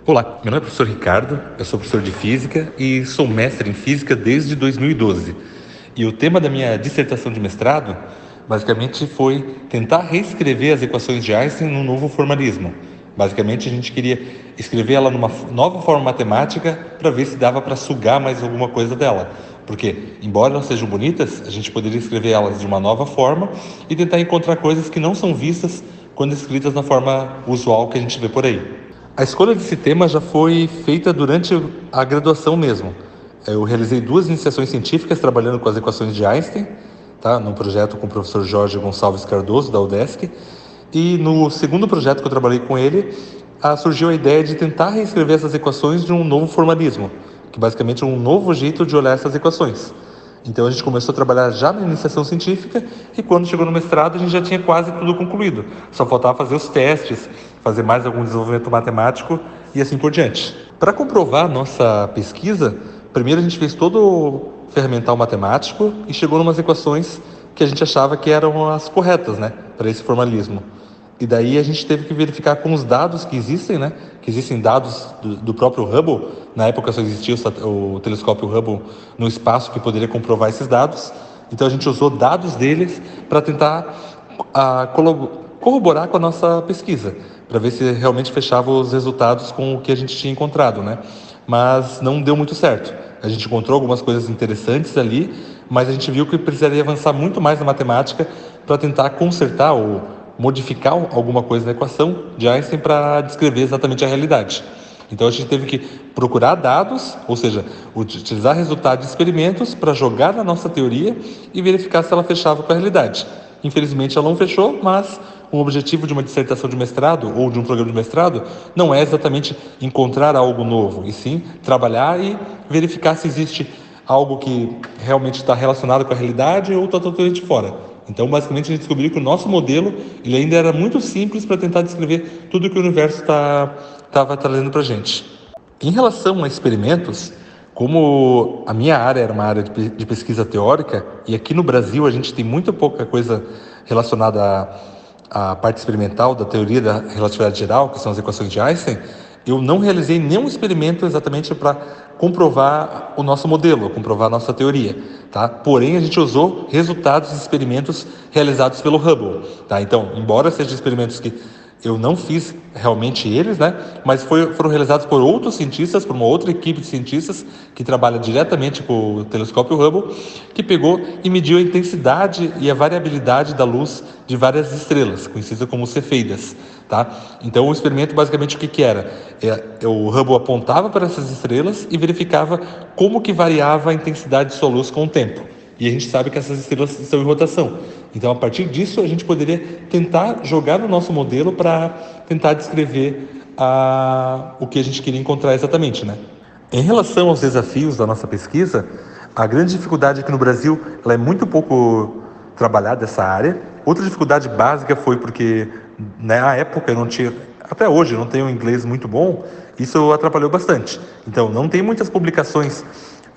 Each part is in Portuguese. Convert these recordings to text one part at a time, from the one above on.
Olá, meu nome é professor Ricardo, eu sou professor de Física e sou mestre em Física desde 2012. E o tema da minha dissertação de mestrado, basicamente, foi tentar reescrever as equações de Einstein num novo formalismo. Basicamente, a gente queria escrever ela numa nova forma matemática para ver se dava para sugar mais alguma coisa dela. Porque, embora elas sejam bonitas, a gente poderia escrever elas de uma nova forma e tentar encontrar coisas que não são vistas quando escritas na forma usual que a gente vê por aí. A escolha desse tema já foi feita durante a graduação mesmo. Eu realizei 2 iniciações científicas trabalhando com as equações de Einstein, tá? Num projeto com o professor Jorge Gonçalves Cardoso, da UDESC. E no segundo projeto que eu trabalhei com ele, surgiu a ideia de tentar reescrever essas equações de um novo formalismo, que basicamente é um novo jeito de olhar essas equações. Então a gente começou a trabalhar já na iniciação científica e quando chegou no mestrado a gente já tinha quase tudo concluído. Só faltava fazer os testes, fazer mais algum desenvolvimento matemático e assim por diante. Para comprovar a nossa pesquisa, primeiro a gente fez todo o ferramental matemático e chegou em umas equações que a gente achava que eram as corretas, né, para esse formalismo. E daí a gente teve que verificar com os dados que existem, né? Que existem dados do próprio Hubble. Na época só existia o telescópio Hubble no espaço que poderia comprovar esses dados. Então a gente usou dados deles para tentar corroborar com a nossa pesquisa, para ver se realmente fechava os resultados com o que a gente tinha encontrado, né? Mas não deu muito certo. A gente encontrou algumas coisas interessantes ali, mas a gente viu que precisaria avançar muito mais na matemática para tentar consertar ou modificar alguma coisa na equação de Einstein para descrever exatamente a realidade. Então a gente teve que procurar dados, ou seja, utilizar resultados de experimentos para jogar na nossa teoria e verificar se ela fechava com a realidade. Infelizmente ela não fechou, mas o objetivo de uma dissertação de mestrado ou de um programa de mestrado não é exatamente encontrar algo novo, e sim trabalhar e verificar se existe algo que realmente está relacionado com a realidade ou está totalmente fora. Então, basicamente, a gente descobriu que o nosso modelo ele ainda era muito simples para tentar descrever tudo que o universo estava trazendo para a gente. Em relação a experimentos, como a minha área era uma área de pesquisa teórica, e aqui no Brasil a gente tem muito pouca coisa relacionada à parte experimental da teoria da relatividade geral, que são as equações de Einstein, eu não realizei nenhum experimento exatamente para comprovar o nosso modelo, comprovar a nossa teoria, tá? Porém, a gente usou resultados de experimentos realizados pelo Hubble, tá? Então, embora sejam experimentos que eu não fiz realmente eles, né? Mas foram realizados por outros cientistas, por uma outra equipe de cientistas que trabalha diretamente com o telescópio Hubble, que pegou e mediu a intensidade e a variabilidade da luz de várias estrelas, conhecidas como cefeidas, tá? Então o experimento basicamente o que era? O Hubble apontava para essas estrelas e verificava como que variava a intensidade de sua luz com o tempo. E a gente sabe que essas estrelas estão em rotação. Então, a partir disso, a gente poderia tentar jogar no nosso modelo para tentar descrever o que a gente queria encontrar exatamente, né? Em relação aos desafios da nossa pesquisa, a grande dificuldade aqui no Brasil ela é muito pouco trabalhada essa área. Outra dificuldade básica foi porque, na época, eu não tinha... Até hoje, eu não tenho um inglês muito bom. Isso atrapalhou bastante. Então, não tem muitas publicações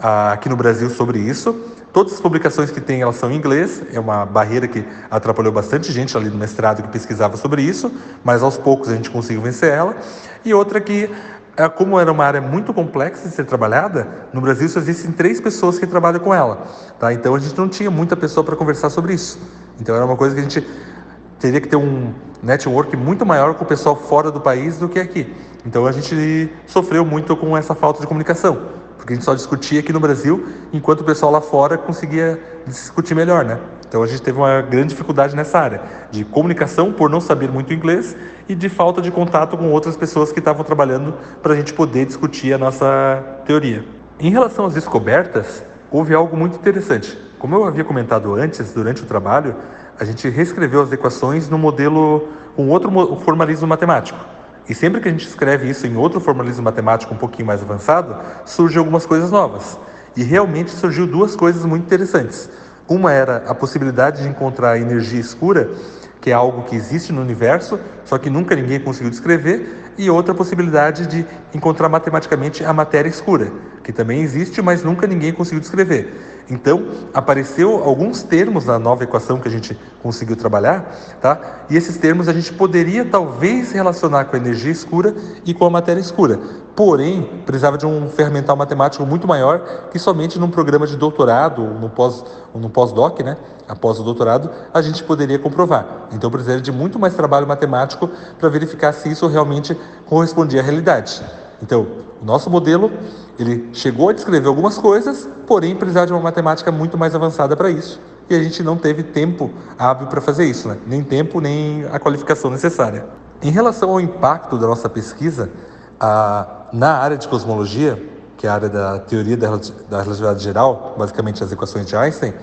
aqui no Brasil sobre isso. Todas as publicações que tem, elas são em inglês. É uma barreira que atrapalhou bastante gente ali no mestrado que pesquisava sobre isso, mas aos poucos a gente conseguiu vencer ela. E outra que, como era uma área muito complexa de ser trabalhada, no Brasil só existem 3 pessoas que trabalham com ela, tá? Então a gente não tinha muita pessoa para conversar sobre isso. Então era uma coisa que a gente teria que ter um network muito maior com o pessoal fora do país do que aqui. Então a gente sofreu muito com essa falta de comunicação, porque a gente só discutia aqui no Brasil, enquanto o pessoal lá fora conseguia discutir melhor, né? Então a gente teve uma grande dificuldade nessa área, de comunicação por não saber muito inglês e de falta de contato com outras pessoas que estavam trabalhando para a gente poder discutir a nossa teoria. Em relação às descobertas, houve algo muito interessante. Como eu havia comentado antes, durante o trabalho, a gente reescreveu as equações no modelo com outro formalismo matemático. E sempre que a gente escreve isso em outro formalismo matemático um pouquinho mais avançado, surgem algumas coisas novas. E realmente surgiu 2 coisas muito interessantes. Uma era a possibilidade de encontrar energia escura, que é algo que existe no universo, só que nunca ninguém conseguiu descrever, e outra possibilidade de encontrar matematicamente a matéria escura, que também existe, mas nunca ninguém conseguiu descrever. Então, apareceu alguns termos na nova equação que a gente conseguiu trabalhar, tá? E esses termos a gente poderia talvez relacionar com a energia escura e com a matéria escura. Porém, precisava de um ferramental matemático muito maior que somente num programa de doutorado, no pós-doc, né? Após o doutorado, a gente poderia comprovar. Então, precisaria de muito mais trabalho matemático para verificar se isso realmente correspondia à realidade. Então, o nosso modelo, ele chegou a descrever algumas coisas, porém precisava de uma matemática muito mais avançada para isso. E a gente não teve tempo hábil para fazer isso, né? Nem tempo, nem a qualificação necessária. Em relação ao impacto da nossa pesquisa, na área de cosmologia, que é a área da teoria da relatividade geral, basicamente as equações de Einstein,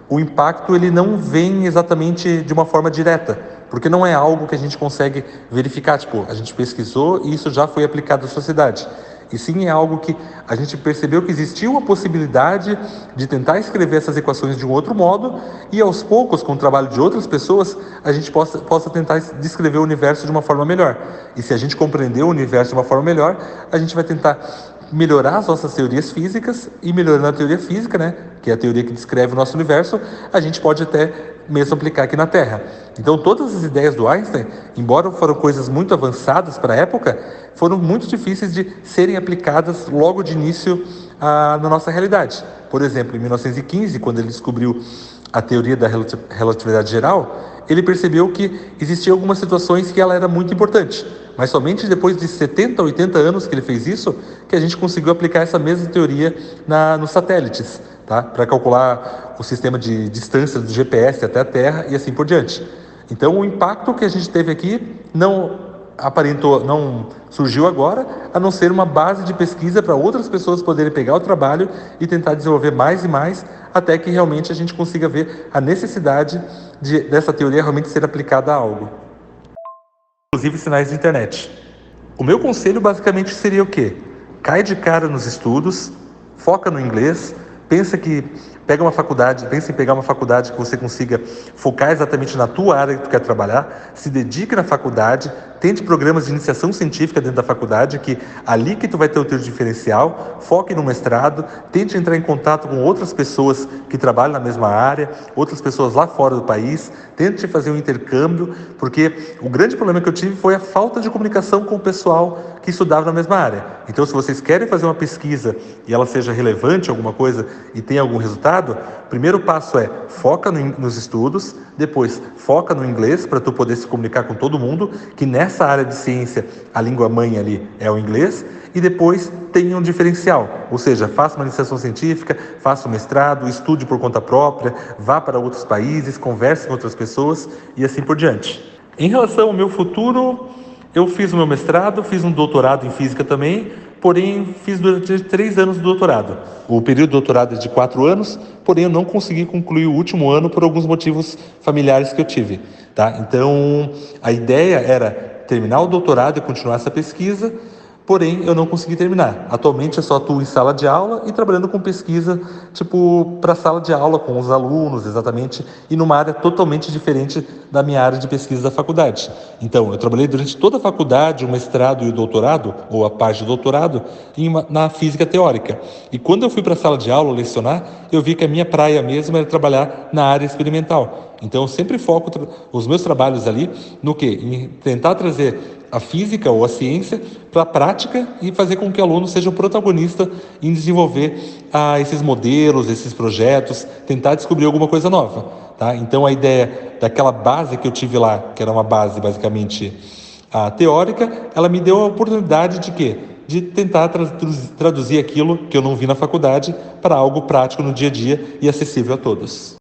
o impacto ele não vem exatamente de uma forma direta, porque não é algo que a gente consegue verificar, tipo, a gente pesquisou e isso já foi aplicado à sociedade. E sim é algo que a gente percebeu que existia uma possibilidade de tentar escrever essas equações de um outro modo e aos poucos, com o trabalho de outras pessoas, a gente possa tentar descrever o universo de uma forma melhor. E se a gente compreender o universo de uma forma melhor, a gente vai tentar melhorar as nossas teorias físicas e melhorando a teoria física, né, que é a teoria que descreve o nosso universo, a gente pode até mesmo aplicar aqui na Terra. Então todas as ideias do Einstein, embora foram coisas muito avançadas para a época, foram muito difíceis de serem aplicadas logo de início na nossa realidade. Por exemplo, em 1915, quando ele descobriu a teoria da relatividade geral, ele percebeu que existiam algumas situações que ela era muito importante, mas somente depois de 70, 80 anos que ele fez isso, que a gente conseguiu aplicar essa mesma teoria nos satélites, tá? Para calcular o sistema de distância do GPS até a Terra e assim por diante. Então, o impacto que a gente teve aqui não surgiu agora, a não ser uma base de pesquisa para outras pessoas poderem pegar o trabalho e tentar desenvolver mais e mais, até que realmente a gente consiga ver a necessidade dessa teoria realmente ser aplicada a algo. Inclusive sinais de internet. O meu conselho basicamente seria o quê? Cai de cara nos estudos, foca no inglês, pensa em pegar uma faculdade que você consiga focar exatamente na tua área que tu quer trabalhar, se dedique na faculdade, tente programas de iniciação científica dentro da faculdade, que ali que tu vai ter o teu diferencial, foque no mestrado, tente entrar em contato com outras pessoas que trabalham na mesma área, outras pessoas lá fora do país, tente fazer um intercâmbio, porque o grande problema que eu tive foi a falta de comunicação com o pessoal que estudava na mesma área. Então, se vocês querem fazer uma pesquisa e ela seja relevante, alguma coisa, e tenha algum resultado, o primeiro passo é foca nos estudos, depois foca no inglês para tu poder se comunicar com todo mundo, que nessa área de ciência a língua mãe ali é o inglês, e depois tenha um diferencial, ou seja, faça uma iniciação científica, faça um mestrado, estude por conta própria, vá para outros países, converse com outras pessoas e assim por diante. Em relação ao meu futuro, eu fiz o meu mestrado, fiz um doutorado em física também, porém fiz durante 3 anos do doutorado. O período do doutorado é de 4 anos, porém eu não consegui concluir o último ano por alguns motivos familiares que eu tive, tá? Então, a ideia era terminar o doutorado e continuar essa pesquisa, porém eu não consegui terminar. Atualmente eu só atuo em sala de aula e trabalhando com pesquisa, tipo, para sala de aula com os alunos, exatamente, e numa área totalmente diferente da minha área de pesquisa da faculdade. Então, eu trabalhei durante toda a faculdade, o mestrado e o doutorado, ou a parte do doutorado, na física teórica. E quando eu fui para a sala de aula lecionar, eu vi que a minha praia mesmo era trabalhar na área experimental. Então, eu sempre foco os meus trabalhos ali no quê? Em tentar trazer a física ou a ciência para a prática e fazer com que o aluno seja o protagonista em desenvolver esses modelos, esses projetos, tentar descobrir alguma coisa nova, tá? Então a ideia daquela base que eu tive lá, que era uma base basicamente teórica, ela me deu a oportunidade de quê? De tentar traduzir aquilo que eu não vi na faculdade para algo prático no dia a dia e acessível a todos.